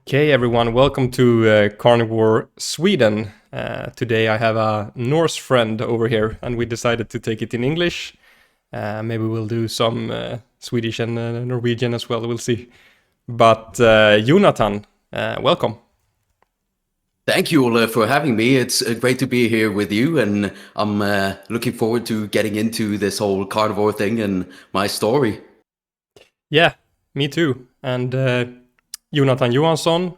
Okay, everyone, welcome to Carnivore Sweden. Today I have a Norse friend over here, and we decided to take it in English. Maybe we'll do some Swedish and Norwegian as well, we'll see. But Jonathan, welcome. Thank you, Ole, for having me. It's great to be here with you, and I'm looking forward to getting into this whole carnivore thing and my story. Yeah, me too. And Jonathan Johansson,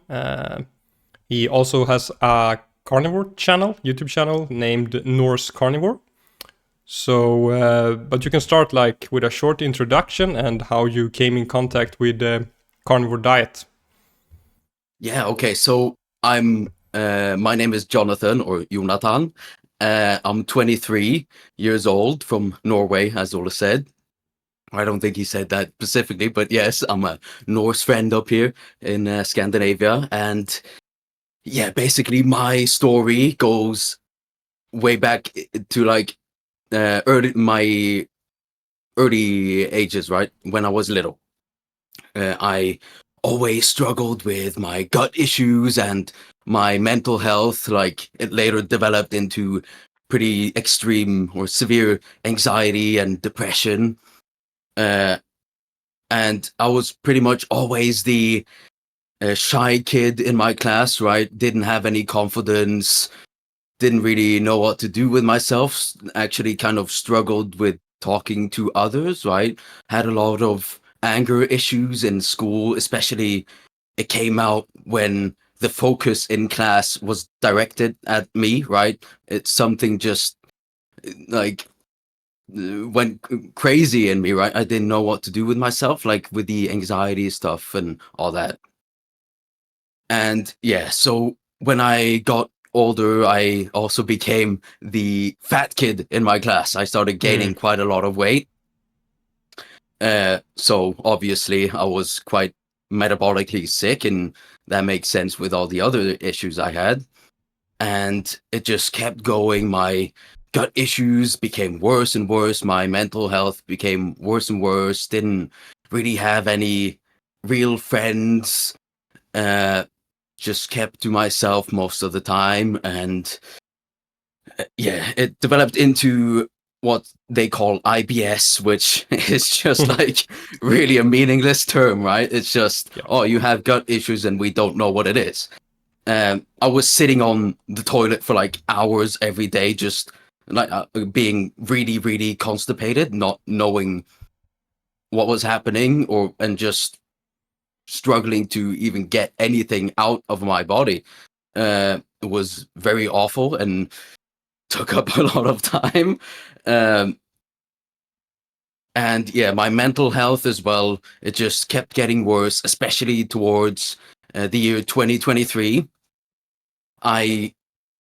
he also has a carnivore channel, YouTube channel named Norse Carnivore. So, but you can start like with a short introduction and how you came in contact with the carnivore diet. Yeah, okay. So my name is Jonathan or Jonathan. I'm 23 years old from Norway, as Ole said. I don't think he said that specifically, but yes, I'm a Norse friend up here in Scandinavia. And yeah, basically my story goes way back to like my early ages, right? When I was little, I always struggled with my gut issues and my mental health. Like it later developed into pretty extreme or severe anxiety and depression. And I was pretty much always the shy kid in my class, right? Didn't have any confidence, didn't really know what to do with myself, actually kind of struggled with talking to others, right? Had a lot of anger issues in school, especially it came out when the focus in class was directed at me, right? It's something just like went crazy in me, right? I didn't know what to do with myself, like with the anxiety stuff and all that. And yeah, so when I got older, I also became the fat kid in my class. I started gaining quite a lot of weight. So obviously I was quite metabolically sick, and that makes sense with all the other issues I had. And it just kept going. My gut issues became worse and worse. My mental health became worse and worse. Didn't really have any real friends. Just kept to myself most of the time. And yeah, it developed into what they call IBS, which is just like really a meaningless term, right? It's just, oh, you have gut issues and we don't know what it is. I was sitting on the toilet for like hours every day, just like being really, really constipated, not knowing what was happening, and just struggling to even get anything out of my body. It was very awful and took up a lot of time. Um, and yeah, my mental health as well, it just kept getting worse, especially towards the year 2023. I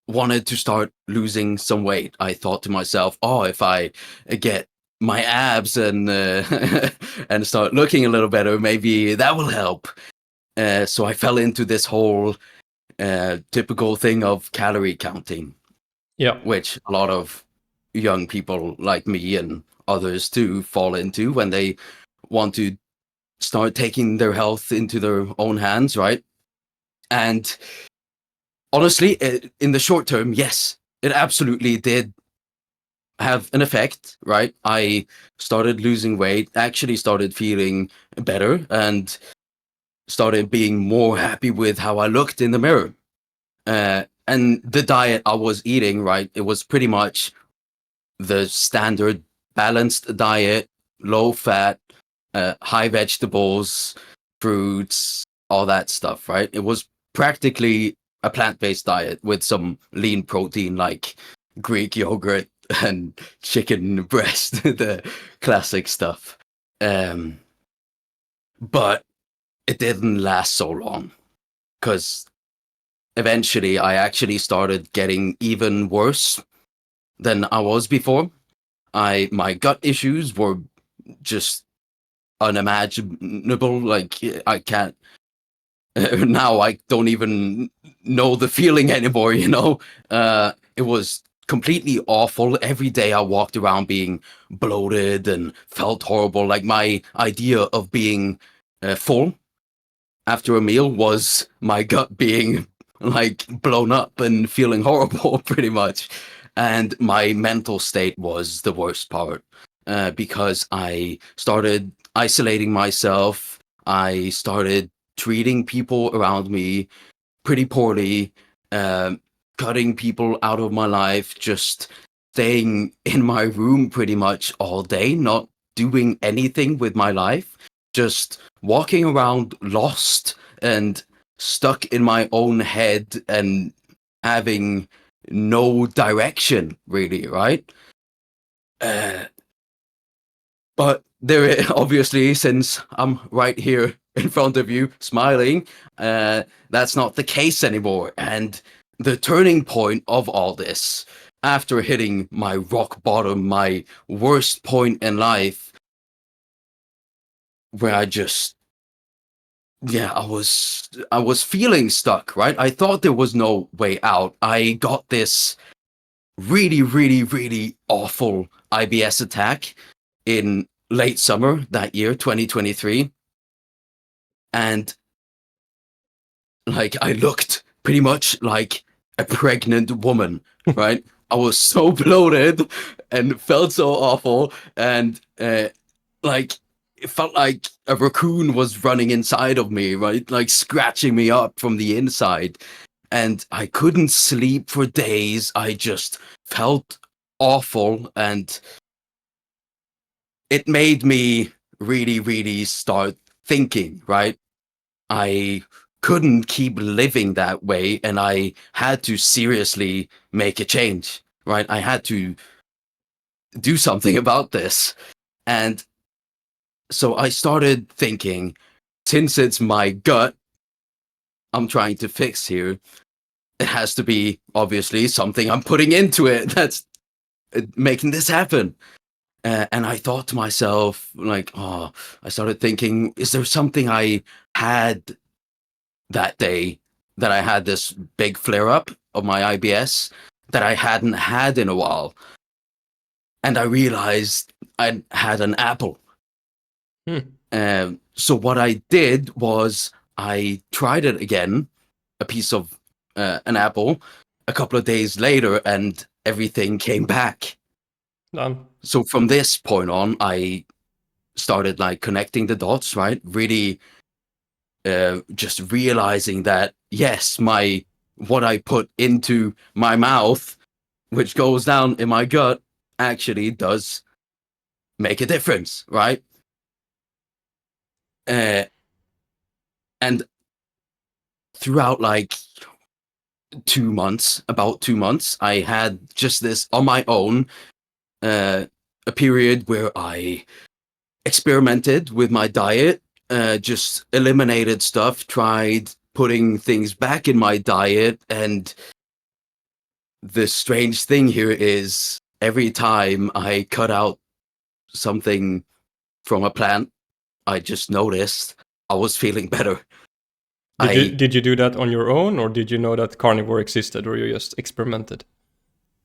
wanted to start losing some weight. I thought to myself, oh, if I get my abs and and start looking a little better, maybe that will help. So I fell into this whole typical thing of calorie counting. Yeah. Which a lot of young people like me and others too fall into when they want to start taking their health into their own hands, right? And honestly, in the short term, yes, it absolutely did have an effect, right? I started losing weight, actually started feeling better, and started being more happy with how I looked in the mirror. And the diet I was eating, right, it was pretty much the standard balanced diet, low fat, high vegetables, fruits, all that stuff, right? It was practically a plant-based diet with some lean protein like Greek yogurt and chicken breast, the classic stuff. But it didn't last so long because eventually I actually started getting even worse than I was before. My gut issues were just unimaginable. Like I can't now. I don't even know the feeling anymore. It was completely awful. Every day I walked around being bloated and felt horrible. Like my idea of being full after a meal was my gut being like blown up and feeling horrible pretty much. And my mental state was the worst part, because I started isolating myself. I started treating people around me pretty poorly, cutting people out of my life, just staying in my room pretty much all day, not doing anything with my life, just walking around lost and stuck in my own head and having no direction, really, right? Uh, but there, obviously, since I'm right here in front of you smiling, that's not the case anymore. And the turning point of all this, after hitting my rock bottom, my worst point in life, where I was feeling stuck, right? I thought there was no way out. I got this really, really, really awful IBS attack in late summer that year, 2023. And like, I looked pretty much like a pregnant woman, right? I was so bloated and felt so awful. And like, it felt like a raccoon was running inside of me, right? Like scratching me up from the inside. And I couldn't sleep for days. I just felt awful. And it made me really, really start thinking, right? I couldn't keep living that way, and I had to seriously make a change, right? I had to do something about this. And so I started thinking, since it's my gut I'm trying to fix here, it has to be obviously something I'm putting into it that's making this happen. And I thought to myself, like, oh, I started thinking, is there something I had that day that I had this big flare up of my IBS that I hadn't had in a while? And I realized I had an apple. So what I did was I tried it again, a piece of an apple, a couple of days later, and everything came back. Done. So from this point on, I started like connecting the dots, right? Really just realizing that, yes, what I put into my mouth, which goes down in my gut, actually does make a difference, right? And throughout like about 2 months, I had just this on my own, a period where I experimented with my diet, just eliminated stuff, tried putting things back in my diet. And the strange thing here is every time I cut out something from a plant, I just noticed I was feeling better. Did you do that on your own, or did you know that carnivore existed, or you just experimented?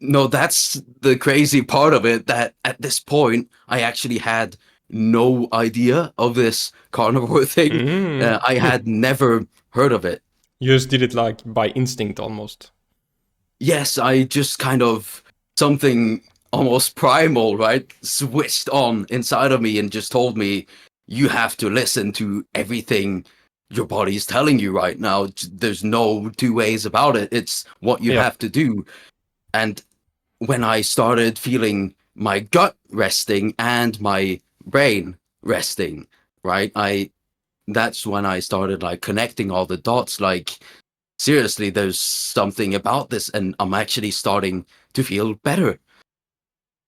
No, that's the crazy part of it, that at this point I actually had no idea of this carnivore thing. I had never heard of it. You just did it like by instinct almost. Yes, I just kind of, something almost primal, right, switched on inside of me and just told me, you have to listen to everything your body's telling you right now. There's no two ways about it. It's what you have to do. And when I started feeling my gut resting and my brain resting, right, that's when I started like connecting all the dots. Like, seriously, there's something about this, and I'm actually starting to feel better.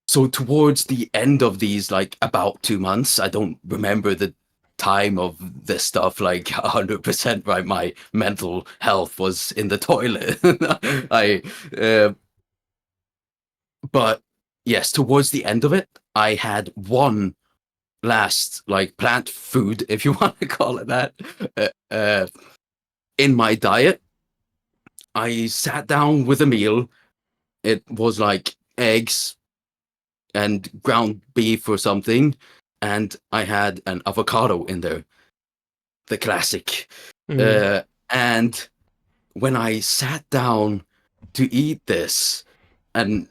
So towards the end of these, like about 2 months, I don't remember the time of this stuff like 100%, right? My mental health was in the toilet. But yes, towards the end of it, I had one last like plant food, if you want to call it that, in my diet. I sat down with a meal. It was like eggs and ground beef or something, and I had an avocado in there. The classic. And when I sat down to eat this and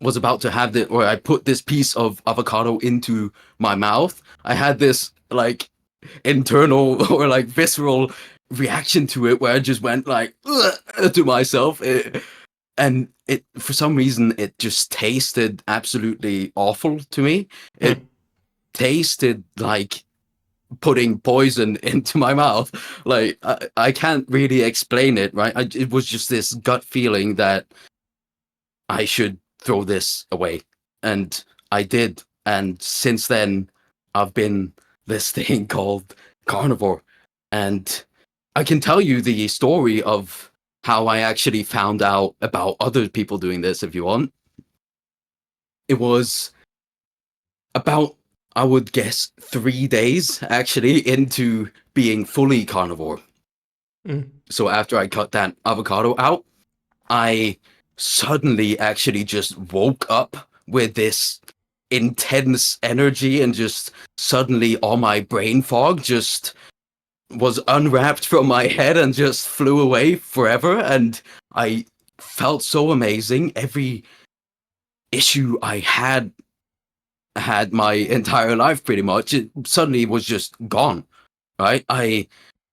was about to have the, or I put this piece of avocado into my mouth, I had this like internal or like visceral reaction to it where I just went like to myself. And it, for some reason, it just tasted absolutely awful to me. It tasted like putting poison into my mouth. Like I can't really explain it, right? It was just this gut feeling that I should throw this away, and I did. And since then, I've been this thing called carnivore, and I can tell you the story of how I actually found out about other people doing this if you want. It was about, I would guess, 3 days actually into being fully carnivore. So after I cut that avocado out, I suddenly actually just woke up with this intense energy, and just suddenly all my brain fog just was unwrapped from my head and just flew away forever. And I felt so amazing. Every issue I had my entire life pretty much, it suddenly was just gone, right? I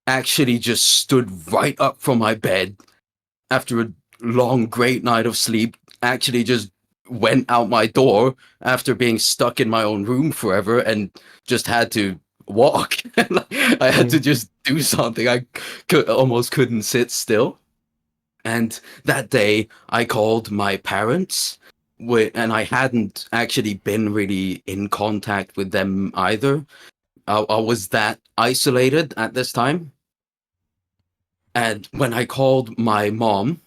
actually just stood right up from my bed after a long, great night of sleep, actually just went out my door after being stuck in my own room forever, and just had to walk. I had to just do something. I almost couldn't sit still. And that day, I called my parents, and I hadn't actually been really in contact with them either. I was that isolated at this time. And when I called my mom,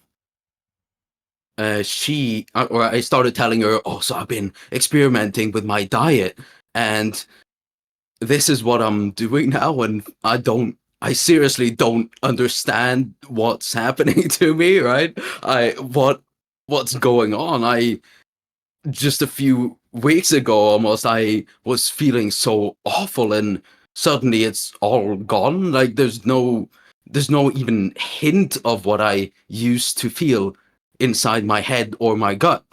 I started telling her, oh, so I've been experimenting with my diet, and this is what I'm doing now, and I seriously don't understand what's happening to me, right? What's going on? I just a few weeks ago almost, I was feeling so awful, and suddenly it's all gone. Like there's no even hint of what I used to feel inside my head or my gut.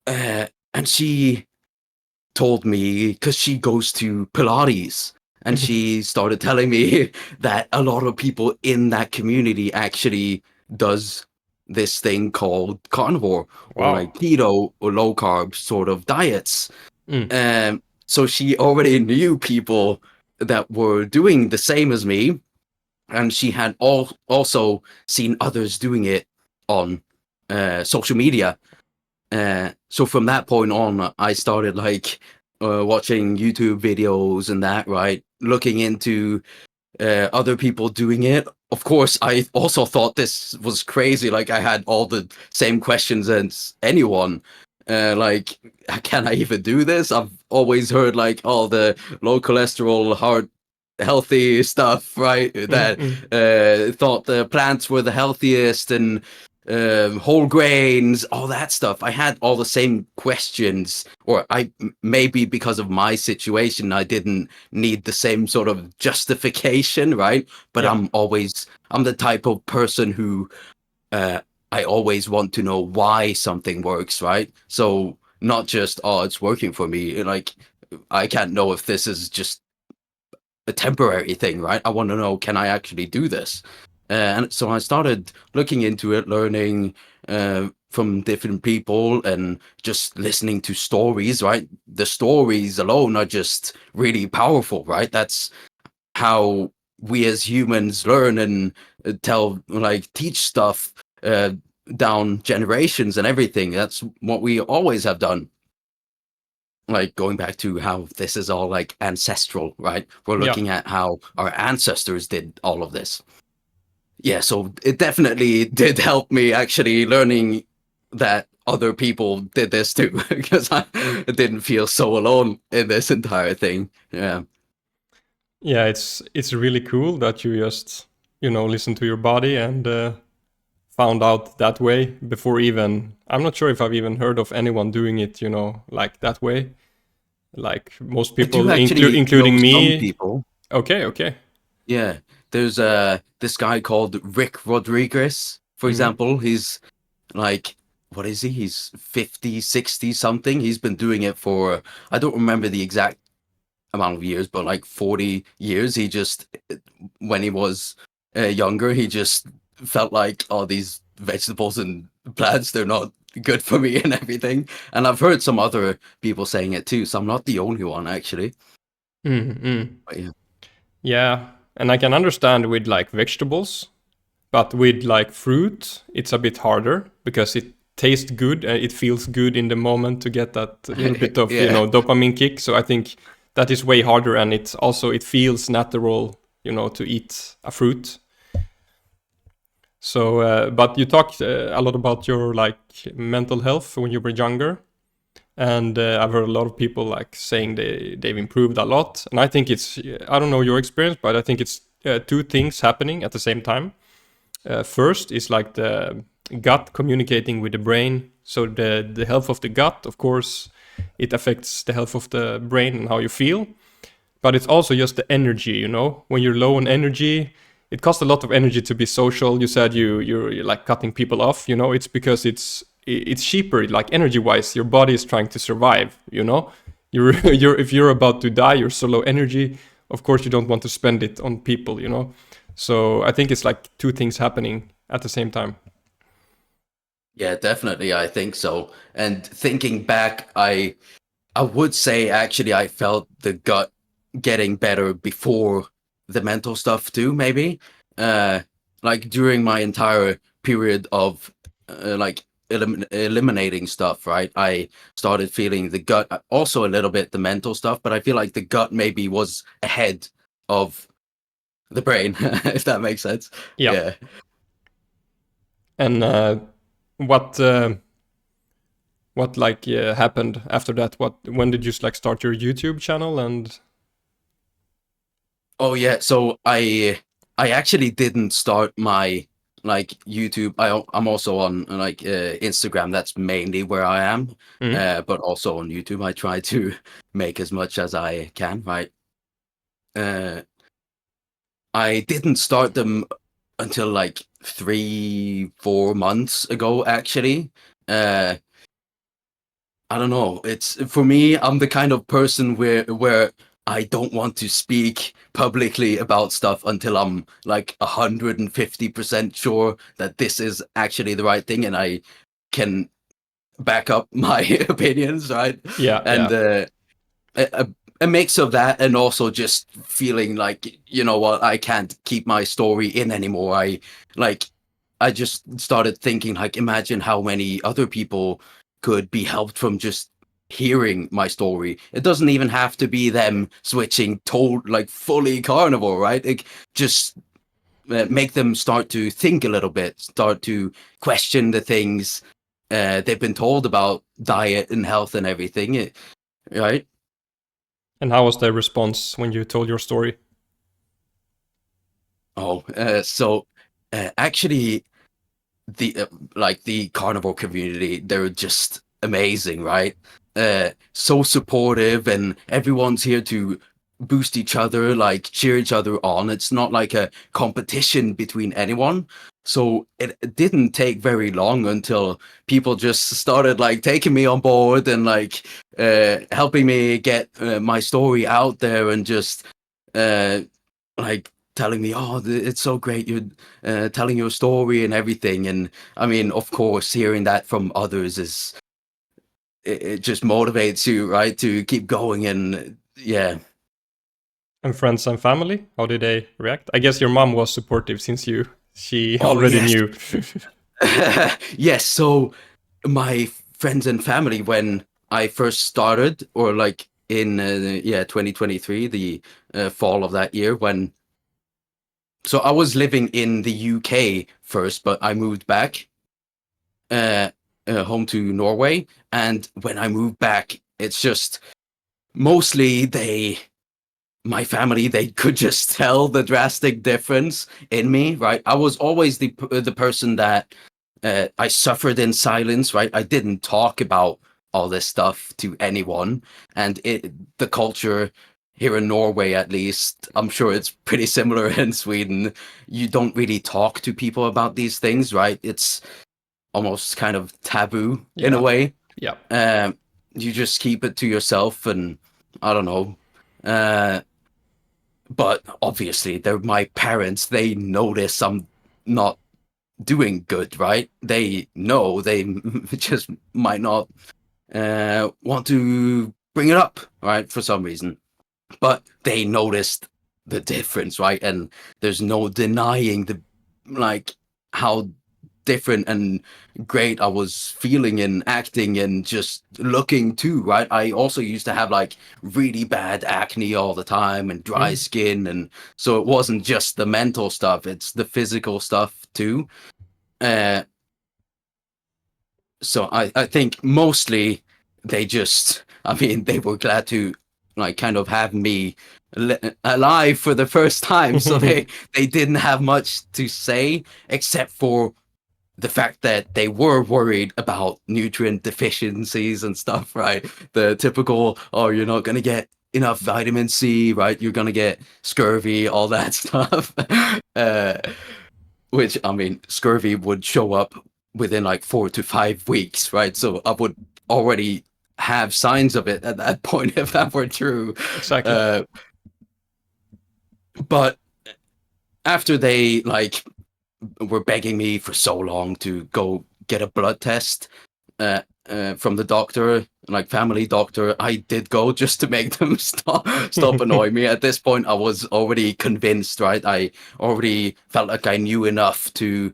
And she told me, because she goes to Pilates, and she started telling me that a lot of people in that community actually does this thing called carnivore, or Wow. like keto or low carb sort of diets. So she already knew people that were doing the same as me, and she had also seen others doing it on social media. So from that point on, I started like watching YouTube videos and that, right? Looking into other people doing it. Of course, I also thought this was crazy. Like I had all the same questions as anyone. Like, can I even do this? I've always heard like all the low cholesterol, heart healthy stuff, right? That thought the plants were the healthiest, and whole grains, all that stuff. I had all the same questions, or maybe because of my situation, I didn't need the same sort of justification, right? But Yeah. I'm the type of person who I always want to know why something works, right? So not just, oh, it's working for me. Like I can't know if this is just a temporary thing, right? I want to know, can I actually do this? And so I started looking into it, learning from different people, and just listening to stories, right? The stories alone are just really powerful, right? That's how we as humans learn and teach stuff down generations and everything. That's what we always have done. Like going back to how this is all like ancestral, right? We're Yeah. looking at how our ancestors did all of this. Yeah, so it definitely did help me actually learning that other people did this too, because I didn't feel so alone in this entire thing. Yeah. Yeah, it's really cool that you just, listen to your body and found out that way before even. I'm not sure if I've even heard of anyone doing it, like that way. Like most I do people, actually know including some me. people. Okay, okay. Yeah. there's this guy called Rick Rodriguez, for example. He's like, what is he? He's 50, 60 something. He's been doing it for, I don't remember the exact amount of years, but like 40 years. He just, when he was younger, he just felt like all these vegetables and plants, they're not good for me and everything. And I've heard some other people saying it too, so I'm not the only one actually. But yeah. Yeah, and I can understand with like vegetables, but with like fruit, it's a bit harder because it tastes good and it feels good in the moment to get that little bit of Yeah. dopamine kick. So I think that is way harder, and it's also it feels natural, to eat a fruit. So, but you talked a lot about your like mental health when you were younger, and I've heard a lot of people like saying they've improved a lot. And I think it's, I don't know your experience, but I think it's two things happening at the same time. First is like the gut communicating with the brain. So the health of the gut, of course, it affects the health of the brain and how you feel. But it's also just the energy, when you're low on energy, it costs a lot of energy to be social. You said you're like cutting people off, it's because it's cheaper, like energy wise. Your body is trying to survive, you're if you're about to die, you're so low energy, of course you don't want to spend it on people, so I think it's like two things happening at the same time. Yeah, definitely. I think so. And thinking back, I would say actually I felt the gut getting better before the mental stuff too, maybe. Like during my entire period of like eliminating stuff, right? I started feeling the gut, also a little bit the mental stuff, but I feel like the gut maybe was ahead of the brain, if that makes sense. Yeah. And what like happened after that? When did you like start your YouTube channel? And Oh yeah, so I actually didn't start my like YouTube. I'm also on like Instagram. That's mainly where I am. But also on YouTube, I try to make as much as I can. Right. Uh, I didn't start them until like 3, 4 months ago. Actually, uh, I don't know. It's for me, I'm the kind of person where I don't want to speak publicly about stuff until I'm like 150% sure that this is actually the right thing and I can back up my opinions, right? And a, a mix of that and also just feeling like, you know what, I can't keep my story in anymore. I just started thinking like, imagine how many other people could be helped from just hearing my story. It doesn't even have to be them switching like fully carnivore, right? Like just make them start to think a little bit, start to question the things they've been told about diet and health and everything, right? And how was their response when you told your story? Actually, the carnivore community, they're just amazing, right? So supportive, and everyone's here to boost each other, like cheer each other on. It's not like a competition between anyone. So it didn't take very long until people just started like taking me on board and like helping me get my story out there and just like telling me, "Oh, it's so great you're telling your story and everything." And I mean, of course, hearing that from others is it just motivates you, right, to keep going. And yeah. And friends and family, how did they react? I guess your mom was supportive since she Oh already yes. knew. Yes. So my friends and family, when I first started, or like in 2023, the fall of that year, when so I was living in the UK first, but I moved back uh, home to Norway. And when I moved back, it's just mostly my family, they could just tell the drastic difference in me, right? I was always the person that I suffered in silence, right? I didn't talk about all this stuff to anyone, and the culture here in Norway, at least, I'm sure it's pretty similar in Sweden. You don't really talk to people about these things, right? It's almost kind of taboo in a way. Yeah. You just keep it to yourself, and I don't know. But obviously, they're my parents. They notice I'm not doing good, right? They know. They just might not want to bring it up, right? For some reason. But they noticed the difference, right? And there's no denying the like how different and great I was feeling and acting and just looking too, right? I also used to have like really bad acne all the time and dry skin, and so it wasn't just the mental stuff, it's the physical stuff too. So I think mostly they just, I mean, they were glad to like kind of have me alive for the first time. So they didn't have much to say except for the fact that they were worried about nutrient deficiencies and stuff, right? The typical, oh, you're not going to get enough vitamin C, right? You're going to get scurvy, all that stuff. Which, I mean, scurvy would show up within like 4 to 5 weeks, right? So I would already have signs of it at that point if that were true. Exactly. But after they like were begging me for so long to go get a blood test from the doctor, like family doctor, I did go just to make them stop annoying me. At this point, I was already convinced, right? I already felt like I knew enough to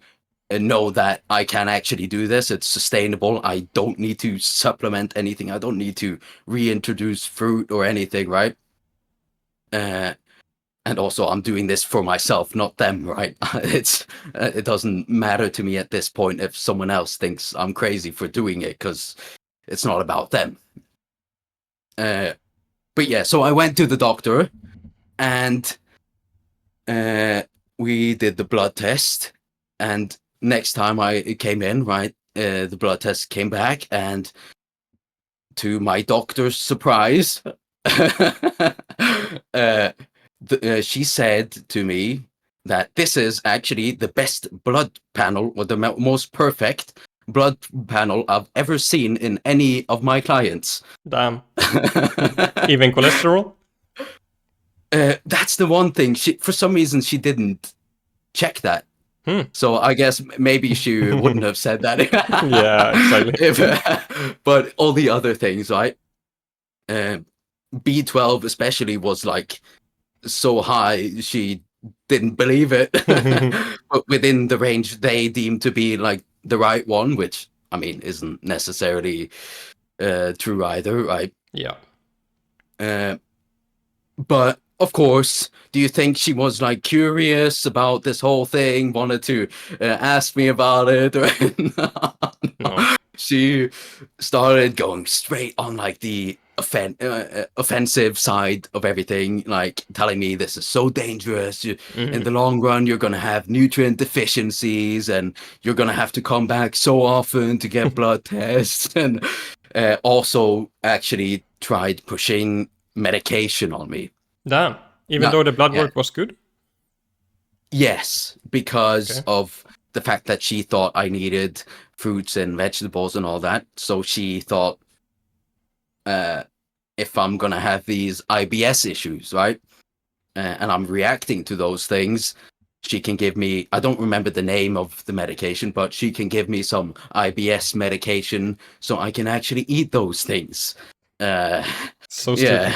know that I can actually do this. It's sustainable. I don't need to supplement anything. I don't need to reintroduce fruit or anything, right? And also, I'm doing this for myself, not them, right? It doesn't matter to me at this point if someone else thinks I'm crazy for doing it, because it's not about them. But yeah, so I went to the doctor, and we did the blood test. And next time I came in, right, the blood test came back, and to my doctor's surprise, she said to me that this is actually the best blood panel, or the most perfect blood panel I've ever seen in any of my clients. Damn. Even cholesterol? That's the one thing. For some reason, she didn't check that. So I guess maybe she wouldn't have said that. Yeah, exactly. But all the other things, right? B12 especially was like so high, she didn't believe it. But within the range they deemed to be like the right one, which I mean isn't necessarily true either, right? Yeah. But of course, do you think she was like curious about this whole thing, wanted to ask me about it? No. She started going straight on like the offensive side of everything, like telling me this is so dangerous. In the long run, you're going to have nutrient deficiencies, and you're going to have to come back so often to get blood tests. And also actually tried pushing medication on me. Damn. Even though the blood work was good? Yes, because of the fact that she thought I needed fruits and vegetables and all that. So she thought if I'm going to have these IBS issues, right? And I'm reacting to those things, she can give me, I don't remember the name of the medication, but she can give me some IBS medication so I can actually eat those things. So stupid.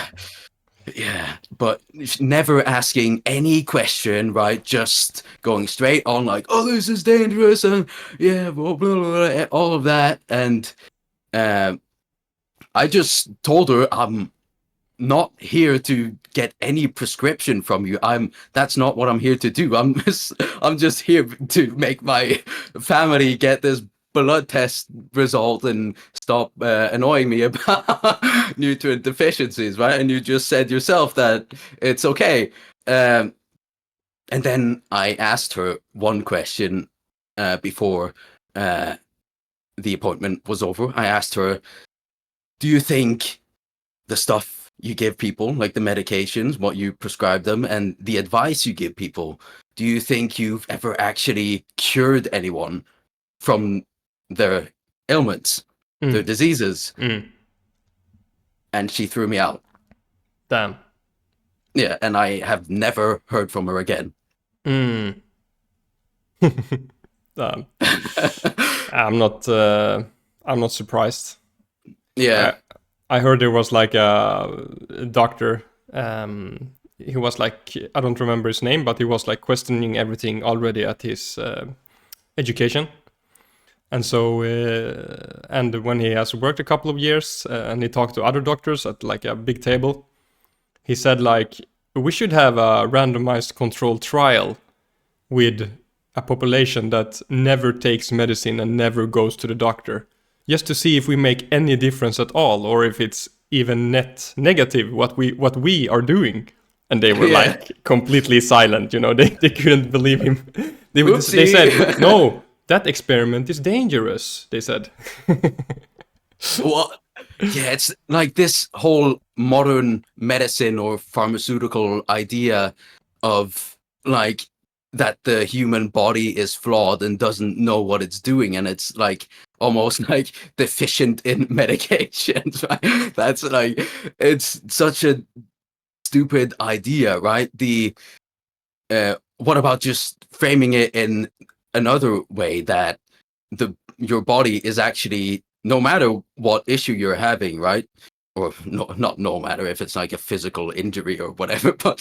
Yeah, but never asking any question, right? Just going straight on like, oh, this is dangerous, and yeah, blah, blah, blah, all of that. And I just told her I'm not here to get any prescription from you. That's not what I'm here to do. I'm just here to make my family get this blood test result and stop annoying me about nutrient deficiencies, right? And you just said yourself that it's okay. And then I asked her one question before the appointment was over. I asked her, do you think the stuff you give people, like the medications, what you prescribe them, and the advice you give people, do you think you've ever actually cured anyone from their ailments, their diseases? And she threw me out. Damn. Yeah, and I have never heard from her again. Damn. I'm not surprised. Yeah. I heard there was like a doctor. He was like, I don't remember his name, but he was like questioning everything already at his education. And so, and when he has worked a couple of years and he talked to other doctors at like a big table, he said like, we should have a randomized controlled trial with a population that never takes medicine and never goes to the doctor, just to see if we make any difference at all, or if it's even net negative what we are doing. And they were like completely silent, you know, they couldn't believe him. They said, no, that experiment is dangerous, they said. Well, yeah, it's like this whole modern medicine or pharmaceutical idea of like that the human body is flawed and doesn't know what it's doing, and it's like almost like deficient in medications, right? That's like, it's such a stupid idea, right? What about just framing it in another way, that your body is actually, no matter what issue you're having, right? Or no matter if it's like a physical injury or whatever, but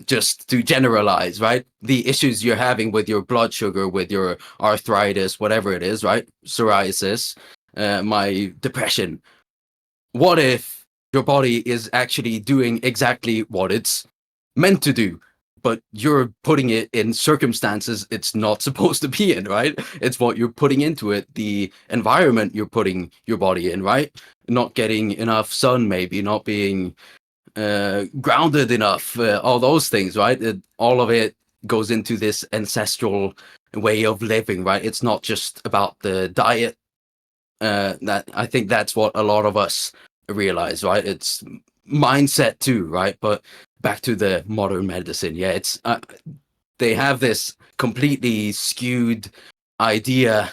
just to generalize, right? The issues you're having with your blood sugar, with your arthritis, whatever it is, right? Psoriasis, my depression. What if your body is actually doing exactly what it's meant to do, but you're putting it in circumstances it's not supposed to be in, right? It's what you're putting into it, the environment you're putting your body in, right? Not getting enough sun, maybe not being grounded enough, all those things, right? All of it goes into this ancestral way of living, right? It's not just about the diet. That I think that's what a lot of us realize, right? It's mindset too, right? But back to the modern medicine, yeah, it's they have this completely skewed idea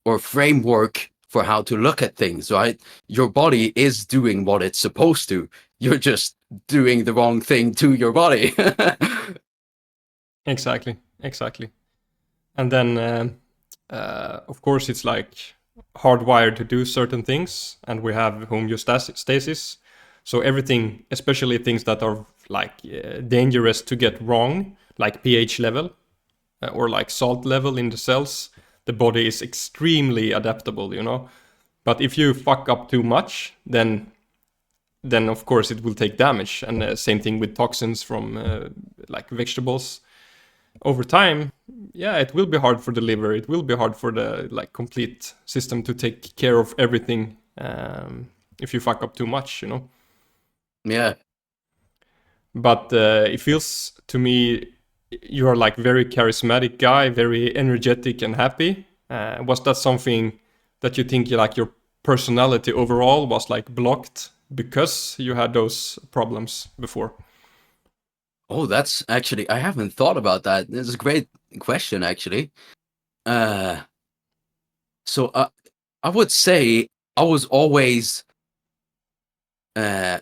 or framework for how to look at things, right? Your body is doing what it's supposed to. You're just doing the wrong thing to your body. Exactly. And then, of course, it's like hardwired to do certain things, and we have homeostasis. So everything, especially things that are like dangerous to get wrong, like pH level or like salt level in the cells, the body is extremely adaptable, you know. But if you fuck up too much, then of course it will take damage. And same thing with toxins from like vegetables. Over time, yeah, it will be hard for the liver. It will be hard for the like complete system to take care of everything if you fuck up too much, you know. Yeah. But it feels to me you are like very charismatic guy, very energetic and happy. Was that something that you think like your personality overall was like blocked because you had those problems before? Oh, that's actually, I haven't thought about that. This is a great question, actually. So I would say I was always the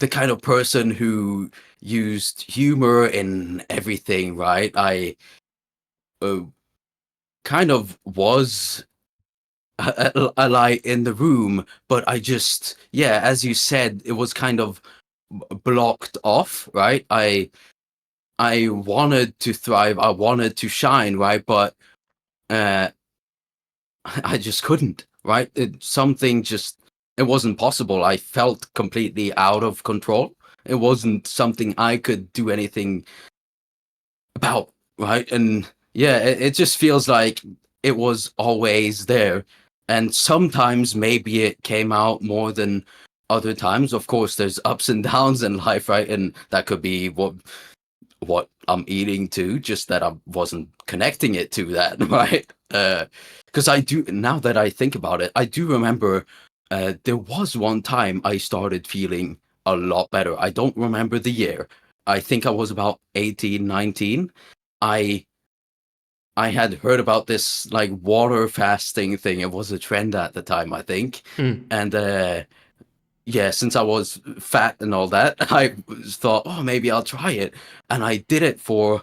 kind of person who used humor in everything, right? I kind of was a light in the room, but I just, yeah, as you said, it was kind of blocked off, right? I wanted to thrive, I wanted to shine, right? But I just couldn't, right? It wasn't possible. I felt completely out of control. It wasn't something I could do anything about, right? And yeah, it just feels like it was always there. And sometimes maybe it came out more than other times. Of course, there's ups and downs in life, right? And that could be what I'm eating to, just that I wasn't connecting it to that, right? Because I do, now that I think about it, I do remember there was one time I started feeling a lot better. I don't remember the year. I think I was about 18, 19. I had heard about this like water fasting thing. It was a trend at the time, I think. And yeah, since I was fat and all that, I thought, oh, maybe I'll try it. And I did it for,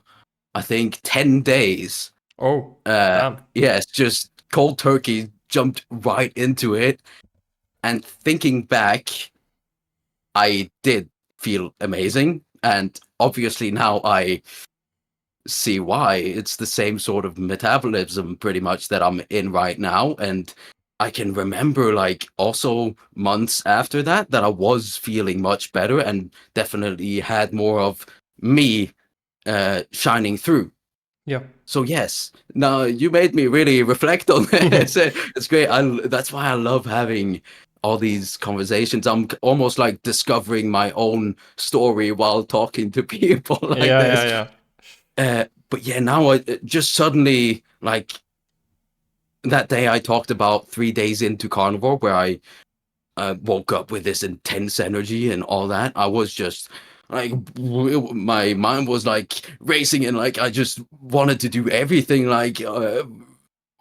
I think, 10 days. Oh, damn. Yes, just cold turkey, jumped right into it. And thinking back, I did feel amazing. And obviously now I see why. It's the same sort of metabolism pretty much that I'm in right now. And I can remember like also months after that I was feeling much better and definitely had more of me shining through. Yeah. So yes, now you made me really reflect on this. It's great. That's why I love having all these conversations. I'm almost like discovering my own story while talking to people like this. But yeah, now I just suddenly like that day I talked about 3 days into Carnivore where I woke up with this intense energy and all that. I was just like, my mind was like racing and like I just wanted to do everything, like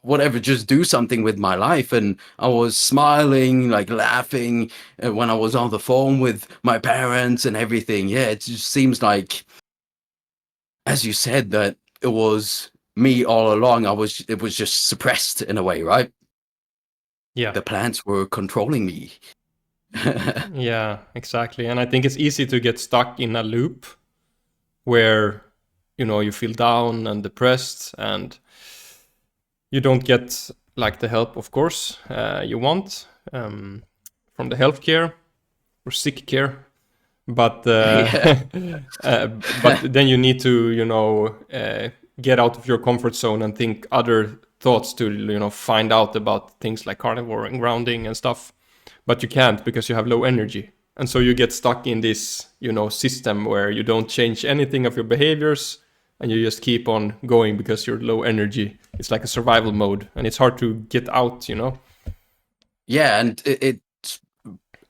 whatever, just do something with my life. And I was smiling, like laughing when I was on the phone with my parents and everything. Yeah, it just seems like, as you said, that it was me all along. It was just suppressed in a way, right? Yeah. The plants were controlling me. Yeah, exactly. And I think it's easy to get stuck in a loop where, you know, you feel down and depressed and you don't get like the help, of course, you want from the healthcare or sick care. But but then you need to, you know, get out of your comfort zone and think other thoughts to, you know, find out about things like carnivore and grounding and stuff. But you can't because you have low energy. And so you get stuck in this, you know, system where you don't change anything of your behaviors and you just keep on going because you're low energy. It's like a survival mode and it's hard to get out, you know? Yeah, and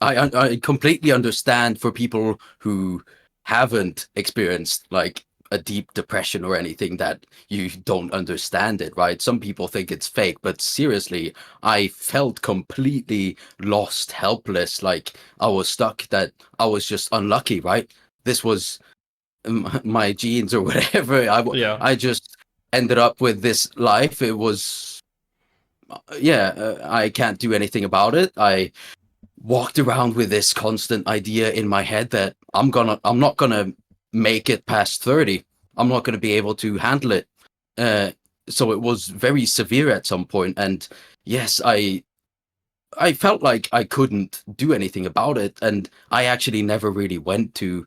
I completely understand for people who haven't experienced like a deep depression or anything that you don't understand it, right? Some people think it's fake, but seriously, I felt completely lost, helpless, like I was stuck, that I was just unlucky, right? This was my genes or whatever. I just ended up with this life. It was, I can't do anything about it. I walked around with this constant idea in my head that I'm not gonna make it past 30. I'm not gonna be able to handle it. So it was very severe at some point, and yes, I felt like I couldn't do anything about it, and I actually never really went to,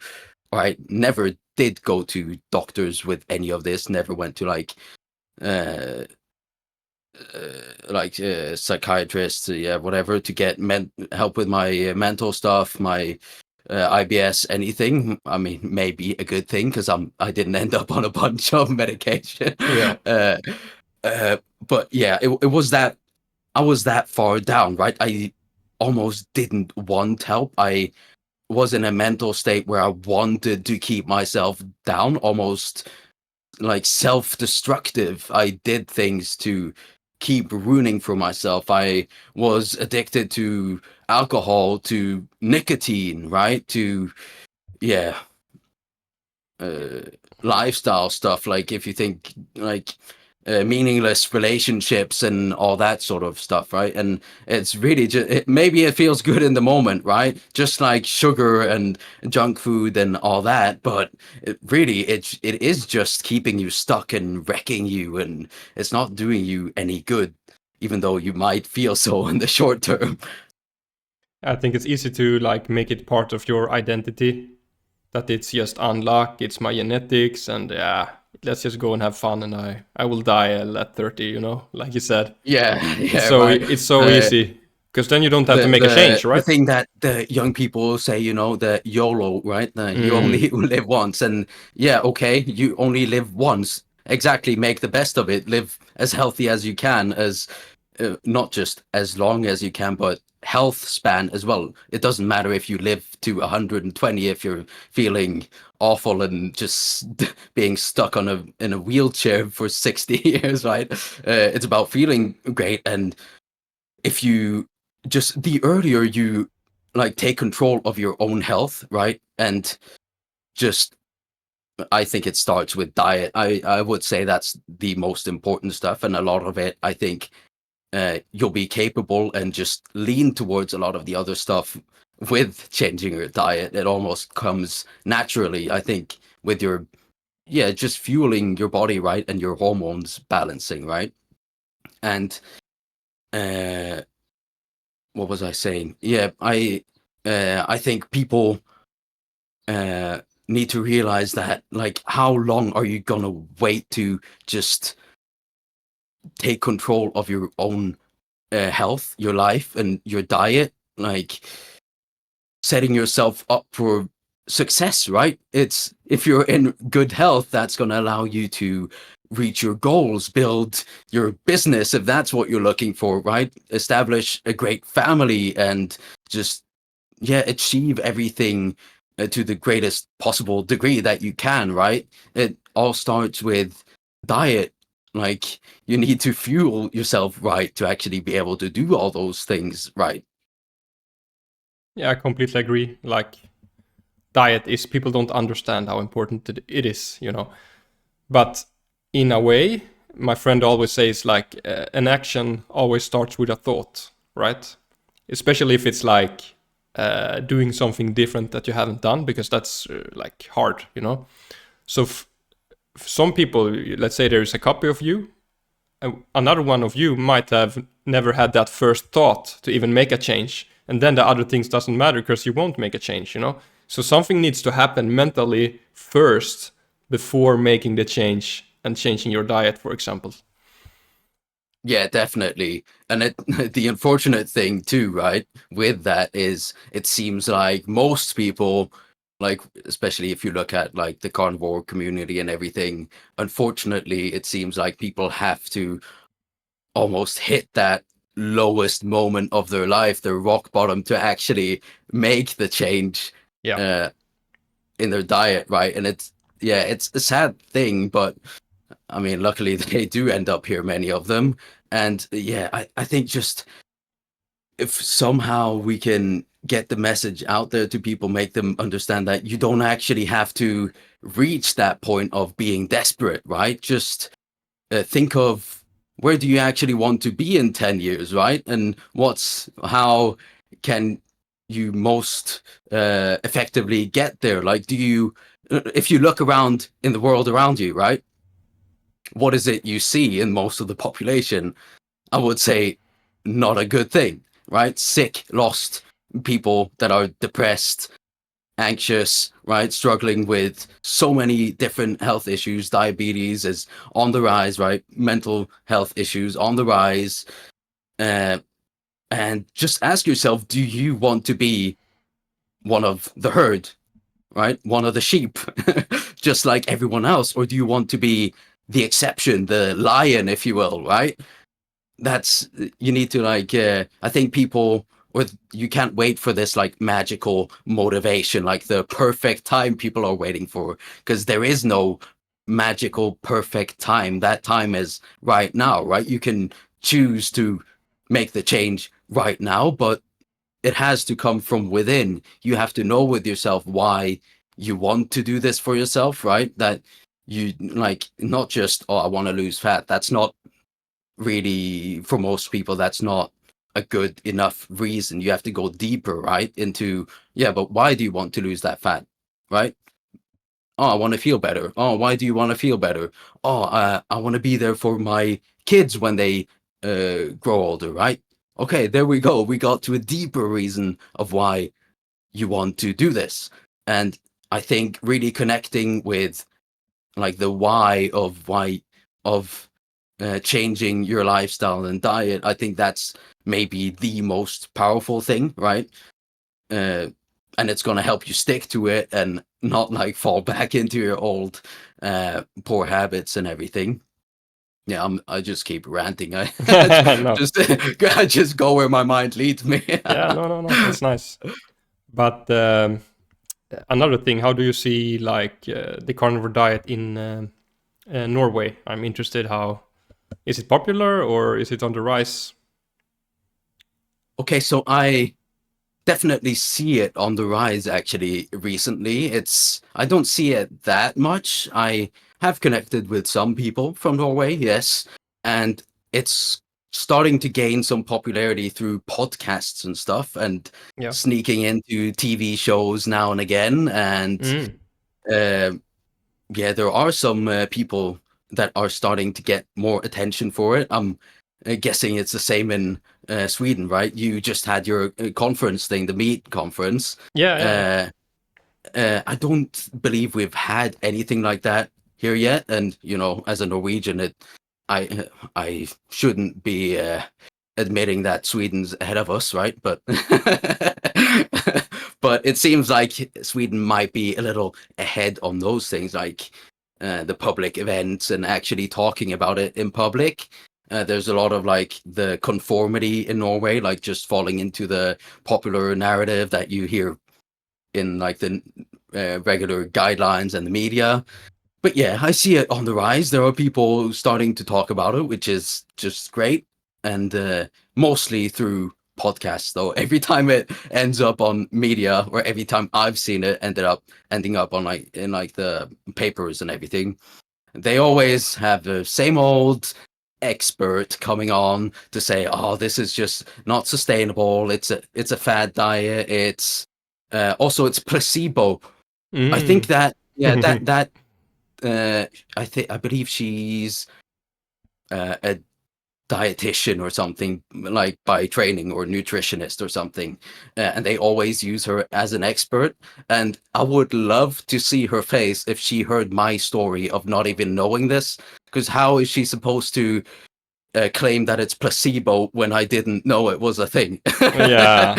or I never did go to doctors with any of this. Never went to uh, psychiatrists, whatever, to get help with my mental stuff, my IBS, anything. I mean, maybe a good thing because I didn't end up on a bunch of medication. Yeah. But yeah, it was that I was that far down, right? I almost didn't want help. I was in a mental state where I wanted to keep myself down, almost like self-destructive. I did things to keep ruining for myself. I was addicted to alcohol, to nicotine, right? To yeah, lifestyle stuff. Like if you think like meaningless relationships and all that sort of stuff, right? And it's really just maybe it feels good in the moment, right? Just like sugar and junk food and all that, but it is just keeping you stuck and wrecking you, and it's not doing you any good, even though you might feel so in the short term. I think it's easy to like make it part of your identity, that it's just unluck, it's my genetics, and yeah, let's just go and have fun, and I will die at 30, you know, like you said. Yeah, So right. it's so easy because then you don't have to make a change, right? The thing that the young people say, you know, the YOLO, right? You only live once, and yeah, okay, you only live once. Exactly, make the best of it. Live as healthy as you can, as not just as long as you can, but health span as well. It doesn't matter if you live to 120 if you're feeling awful and just being stuck in a wheelchair for 60 years, right? It's about feeling great. And if you just, the earlier you like take control of your own health, right? And just, I think it starts with diet. I would say that's the most important stuff. And a lot of it, I think, you'll be capable and just lean towards a lot of the other stuff with changing your diet. It almost comes naturally, I think, with your, just fueling your body, right? And your hormones balancing, right? And what was I saying? Yeah, I think people need to realize that, like, how long are you gonna wait to just take control of your own health, your life, and your diet? Like, setting yourself up for success, right? It's, if you're in good health, that's going to allow you to reach your goals, build your business if that's what you're looking for, right? Establish a great family and just, achieve everything to the greatest possible degree that you can, right? It all starts with diet. Like, you need to fuel yourself right to actually be able to do all those things right. Yeah, I completely agree. Like, diet is, people don't understand how important it is, you know. But in a way, my friend always says, like, an action always starts with a thought, right? Especially if it's like doing something different that you haven't done, because that's like hard, you know. So some people, let's say there is a copy of you, and another one of you might have never had that first thought to even make a change, and then the other things doesn't matter because you won't make a change, you know. So something needs to happen mentally first before making the change and changing your diet, for example. Yeah, definitely. And the unfortunate thing too, right, with that is it seems like most people, like, especially if you look at like the carnivore community and everything, unfortunately, it seems like people have to almost hit that lowest moment of their life, their rock bottom, to actually make the change Yeah. in their diet, right? And it's a sad thing, but I mean, luckily they do end up here, many of them. And I think just if somehow we can get the message out there to people, make them understand that you don't actually have to reach that point of being desperate, right? Just think of, where do you actually want to be in 10 years, right? And how can you most effectively get there? Like, if you look around in the world around you, right? What is it you see in most of the population? I would say not a good thing, right? Sick, lost people that are depressed, anxious, right? Struggling with so many different health issues. Diabetes is on the rise, right? Mental health issues on the rise. And just ask yourself, do you want to be one of the herd, right? One of the sheep, just like everyone else? Or do you want to be the exception, the lion, if you will, right? That's, you need to, like, I think people, or you can't wait for this like magical motivation, like the perfect time people are waiting for, because there is no magical perfect time. That time is right now, right? You can choose to make the change right now, but it has to come from within. You have to know with yourself why you want to do this for yourself, right? That you, like, not just, oh, I want to lose fat. That's not really, for most people, that's not a good enough reason. You have to go deeper, right, into, but why do you want to lose that fat, right? Oh, I want to feel better. Oh, why do you want to feel better? Oh, I want to be there for my kids when they grow older, right? Okay, there we go. We got to a deeper reason of why you want to do this. And I think really connecting with, like, the why of changing your lifestyle and diet, I think that's maybe the most powerful thing, right? And it's going to help you stick to it and not, like, fall back into your old poor habits and everything. Yeah, I just keep ranting. I No. just I just go where my mind leads me. Yeah, no, that's nice. But another thing, how do you see like the carnivore diet in Norway? I'm interested. How is it popular or is it on the rise? Okay, so I definitely see it on the rise actually recently. I don't see it that much. I have connected with some people from Norway, yes, and it's starting to gain some popularity through podcasts and stuff and Yeah. sneaking into TV shows now and again. And Mm. uh, yeah, there are some people that are starting to get more attention for it. I'm guessing it's the same in Sweden, right? You just had your conference thing, the meat conference. Yeah. Uh, I don't believe we've had anything like that here yet. And you know, as a Norwegian, I shouldn't be admitting that Sweden's ahead of us, right? But but it seems like Sweden might be a little ahead on those things, like the public events and actually talking about it in public. There's a lot of like the conformity in Norway, like just falling into the popular narrative that you hear in like the regular guidelines and the media. But yeah, I see it on the rise. There are people starting to talk about it, which is just great, and mostly through podcasts. Though every time it ends up on media, or every time I've seen it ending up on like in like the papers and everything, they always have the same old expert coming on to say, "Oh, this is just not sustainable. It's a fad diet. It's also it's placebo." I think Mm. that yeah that I believe she's a dietitian or something, like by training, or nutritionist or something, and they always use her as an expert. And I would love to see her face if she heard my story of not even knowing this, because how is she supposed to claim that it's placebo when I didn't know it was a thing? Yeah.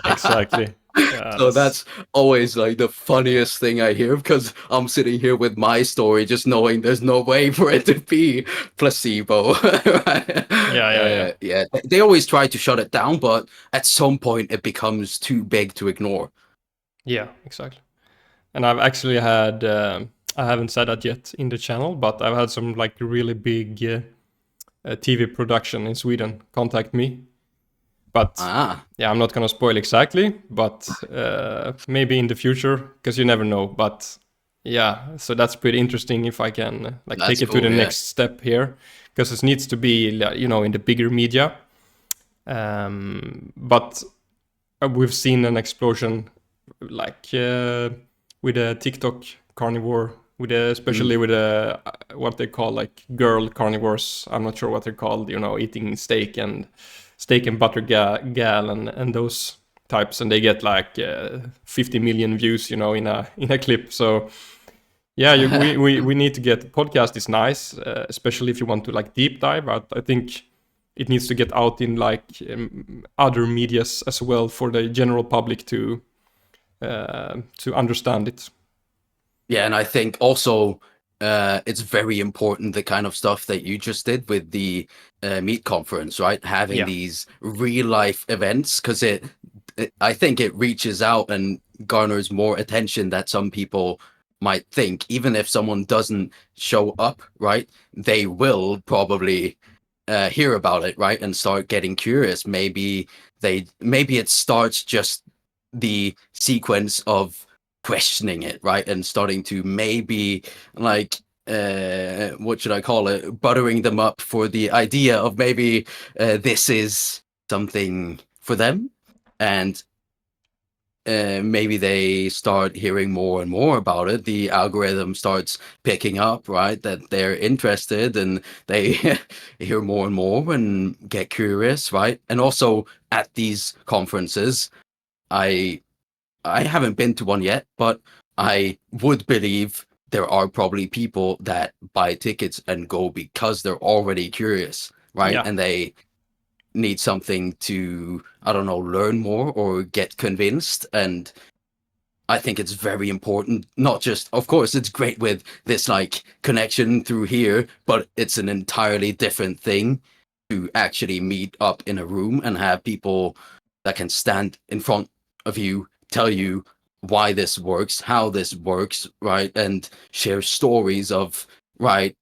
Exactly. Yeah. So That's. that's always like the funniest thing I hear, because I'm sitting here with my story just knowing there's no way for it to be placebo. Right? Yeah. Yeah, they always try to shut it down, but at some point it becomes too big to ignore. Yeah. Exactly. And I've actually had. I haven't said that yet in the channel, but I've had some like really big TV production in Sweden contact me. But Ah, yeah, I'm not gonna spoil exactly, but maybe in the future, because you never know. But yeah, so that's pretty interesting if I can like take that's it to the cool. Yeah. next step here, because it needs to be in the bigger media. But we've seen an explosion like with a TikTok carnivore, with especially Mm. with what they call like girl carnivores. I'm not sure what they're called. Eating steak and butter gal and those types, and they get like 50 million views. In a clip. So yeah, we need to get podcast is nice, especially if you want to like deep dive. But I think it needs to get out in like other medias as well for the general public to understand it. Yeah, and I think also it's very important the kind of stuff that you just did with the meat conference, right? Having Yeah, these real life events, because I think it reaches out and garners more attention that some people might think. Even if someone doesn't show up, right? They will probably hear about it, right, and start getting curious. Maybe it starts just the sequence of questioning it, right, and starting to maybe like what should I call it, buttering them up for the idea of maybe this is something for them. And maybe they start hearing more and more about it. The algorithm starts picking up, right, that they're interested, and they hear more and more and get curious, right? And also at these conferences, I I haven't been to one yet, but I would believe there are probably people that buy tickets and go because they're already curious, right? yeah, And they need something to, I don't know, learn more or get convinced. And I think it's very important. Not just, of course, it's great with this like connection through here, but it's an entirely different thing to actually meet up in a room and have people that can stand in front of you, tell you why this works, how this works, right? And share stories of, right,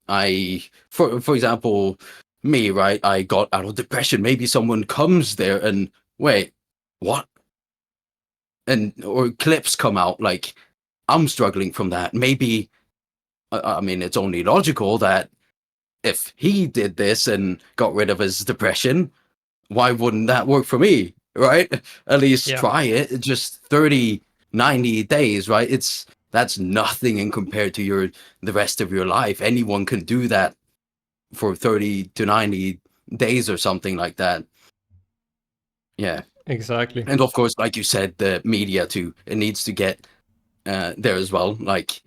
for example, me, right, I got out of depression. Maybe someone comes there and, wait, what? And or clips come out like, I'm struggling from that. Maybe, I mean, it's only logical that if he did this and got rid of his depression, why wouldn't that work for me, right? At least Yeah. try it. Just 30, 90 days, right? That's nothing in compared to the rest of your life. Anyone can do that for 30 to 90 days or something like that. Yeah. Exactly. And of course, like you said, the media too, it needs to get there as well, like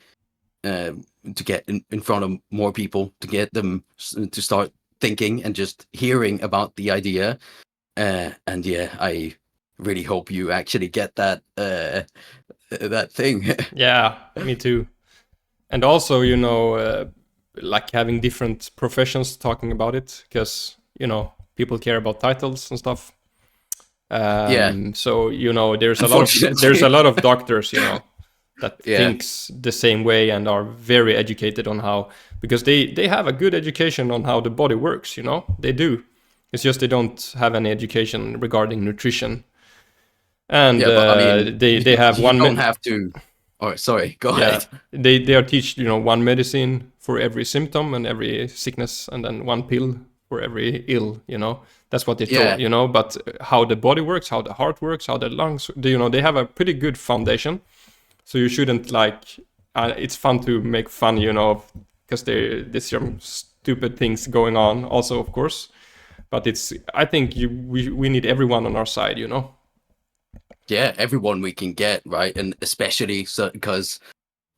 to get in front of more people, to get them to start thinking and just hearing about the idea. And yeah, I really hope you actually get that thing. Yeah, me too. And also, you know, like having different professions talking about it, because you know people care about titles and stuff. Yeah, So you know, there's a unfortunately. lot of doctors, you know, that Yeah, thinks the same way and are very educated on how, because they have a good education on how the body works. You know, they do. It's just they don't have any education regarding nutrition, and yeah, but I mean, they have you don't have to. Oh, sorry, go yeah, ahead. they are teach, you know, one medicine for every symptom and every sickness, and then one pill for every ill, you know. That's what they Yeah, taught, you know. But how the body works, how the heart works, how the lungs, you know, they have a pretty good foundation. So you shouldn't like it's fun to make fun, you know, because there's some stupid things going on also, of course. But it's, I think we need everyone on our side, you know. yeah, everyone we can get, right? And especially so because